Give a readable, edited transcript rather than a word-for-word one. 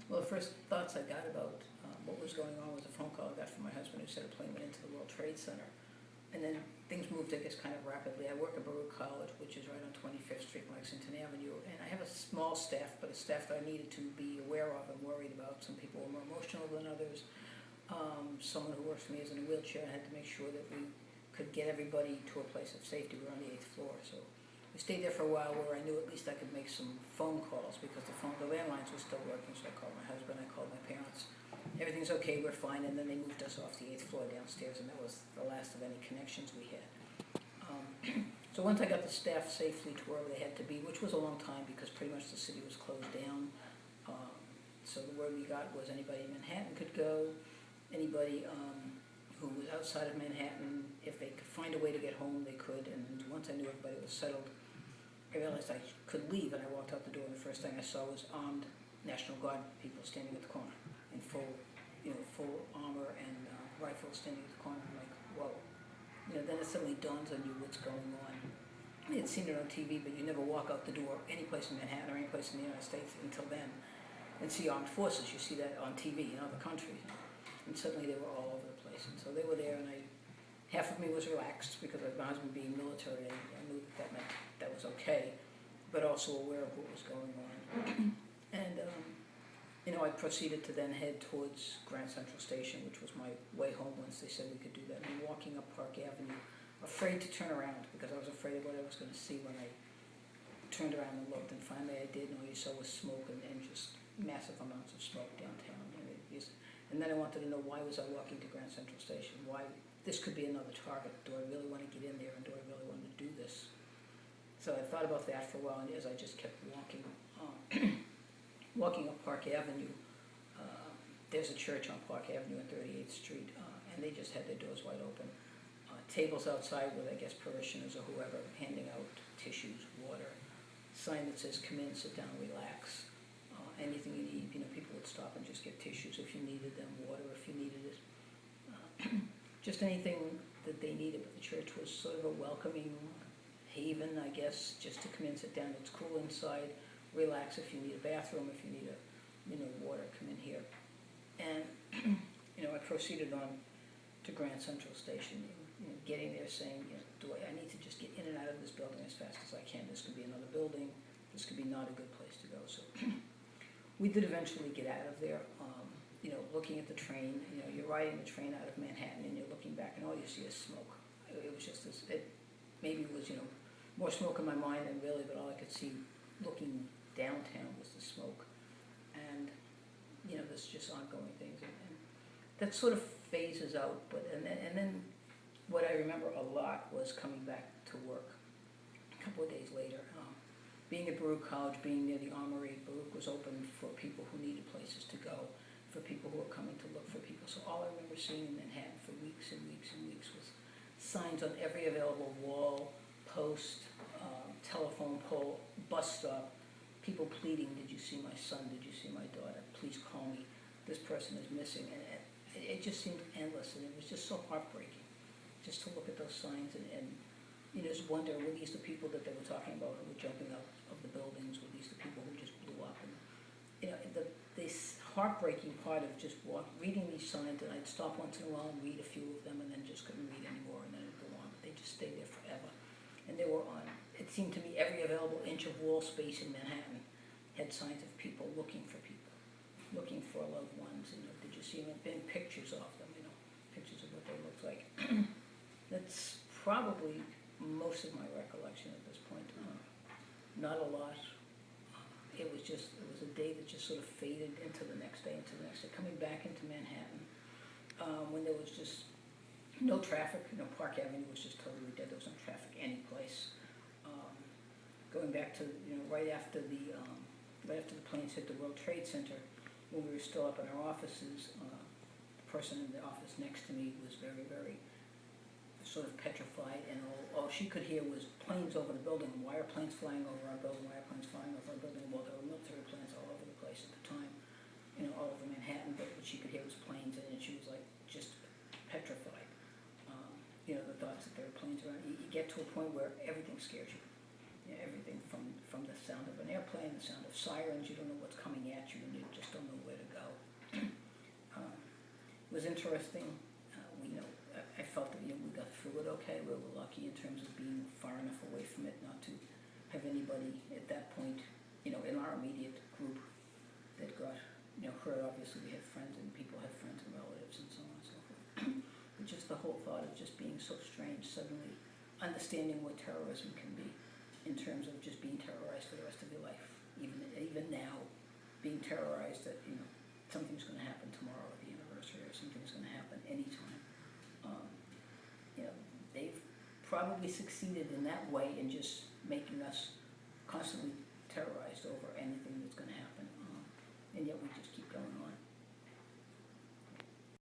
Well, the first thoughts I got about what was going on was a phone call I got from my husband who said a plane went into the World Trade Center. And then things moved, I guess, kind of rapidly. I work at Baruch College, which is right on 25th Street, Lexington Avenue, and I have a small staff, but a staff that I needed to be aware of and worried about. Some people were more emotional than others. Someone who works for me is in a wheelchair. I had to make sure that we could get everybody to a place of safety. We were on the 8th floor, so we stayed there for a while where I knew at least I could make some phone calls because the landlines were still working, so I called my husband, I called my parents. Everything's okay, we're fine, and then they moved us off the 8th floor downstairs, and that was the last of any connections we had. So once I got the staff safely to wherever they had to be, which was a long time because pretty much the city was closed down, so the word we got was anybody in Manhattan could go, anybody who was outside of Manhattan, if they could find a way to get home, they could, and once I knew everybody was settled, I realized I could leave, and I walked out the door, and the first thing I saw was armed National Guard people standing at the corner in full armor and rifles standing at the corner. I'm like, whoa. Then it suddenly dawns on you what's going on. I had seen it on TV, but you never walk out the door any place in Manhattan or any place in the United States until then and see armed forces. You see that on TV in other countries. And suddenly they were all over the place. And so they were there, and half of me was relaxed because of my husband being military. I knew that meant that was okay, but also aware of what was going on. And I proceeded to then head towards Grand Central Station, which was my way home once they said we could do that. And walking up Park Avenue, afraid to turn around because I was afraid of what I was going to see when I turned around and looked. And finally I did, and all you saw was smoke and just massive amounts of smoke downtown. And then I wanted to know, why was I walking to Grand Central Station? Why? This could be another target. Do I really want to get in there, and do I really want to do this? So I thought about that for a while, and as I just kept walking, walking up Park Avenue, there's a church on Park Avenue on 38th Street, and they just had their doors wide open. Tables outside with, I guess, parishioners or whoever, handing out tissues, water, sign that says, come in, sit down, relax. Anything you need, people would stop and just get tissues if you needed them, water if you needed it. Just anything that they needed, but the church was sort of a welcoming haven, I guess, just to come in, sit down, it's cool inside, relax if you need a bathroom, if you need water, come in here. And, I proceeded on to Grand Central Station, getting there saying, I need to just get in and out of this building as fast as I can. This could be another building, this could be not a good place to go. So we did eventually get out of there, looking at the train, you're riding the train out of Manhattan and you're looking back and all you see is smoke. It was just this, maybe it was, more smoke in my mind than really, but all I could see looking downtown was the smoke. And, there's just ongoing things. And that sort of phases out, and then what I remember a lot was coming back to work a couple of days later. Being at Baruch College, being near the Armory, Baruch was open for people who needed places to go, for people who were coming to look for people. So all I remember seeing in Manhattan for weeks and weeks and weeks was signs on every available wall, post, telephone pole, bus stop, people pleading, did you see my son, did you see my daughter, please call me, this person is missing. And it just seemed endless, and it was just so heartbreaking just to look at those signs and just wonder, were these the people that they were talking about who were jumping out of the buildings? Were these the people who just blew up? And this heartbreaking part of just reading these signs, and I'd stop once in a while and read a few of them, and then just couldn't read anymore, and then it'd go on. But they just stayed there forever, and they were on. It seemed to me every available inch of wall space in Manhattan had signs of people, looking for loved ones. Did you see them? Been pictures of them, pictures of what they looked like. That's probably most of my recollection at this point. Not a lot. It was a day that just sort of faded into the next day, coming back into Manhattan, when there was just no traffic. Park Avenue was just totally dead. There was no traffic any place. Going back to, right after the planes hit the World Trade Center, when we were still up in our offices, the person in the office next to me was very, very sort of petrified, and all she could hear was planes over the building. Why are planes flying over our building? Why are planes flying over our building? Well, there were military planes all over the place at the time, all over Manhattan, but what she could hear was planes, and she was like just petrified. The thoughts that there were planes around. You get to a point where everything scares you. Everything from the sound of an airplane, the sound of sirens, you don't know what's coming at you, and you just don't was interesting. I felt that, we got through it okay. We were lucky in terms of being far enough away from it not to have anybody at that point, in our immediate group that got, hurt. Obviously, we had friends and people had friends and relatives and so on and so forth. But just the whole thought of just being so strange, suddenly understanding what terrorism can be in terms of just being terrorized for the rest of your life. Even now, being terrorized that, something's going to happen tomorrow at the anniversary or something's going to happen anytime. They've probably succeeded in that way in just making us constantly terrorized over anything that's going to happen. And yet we just keep going on.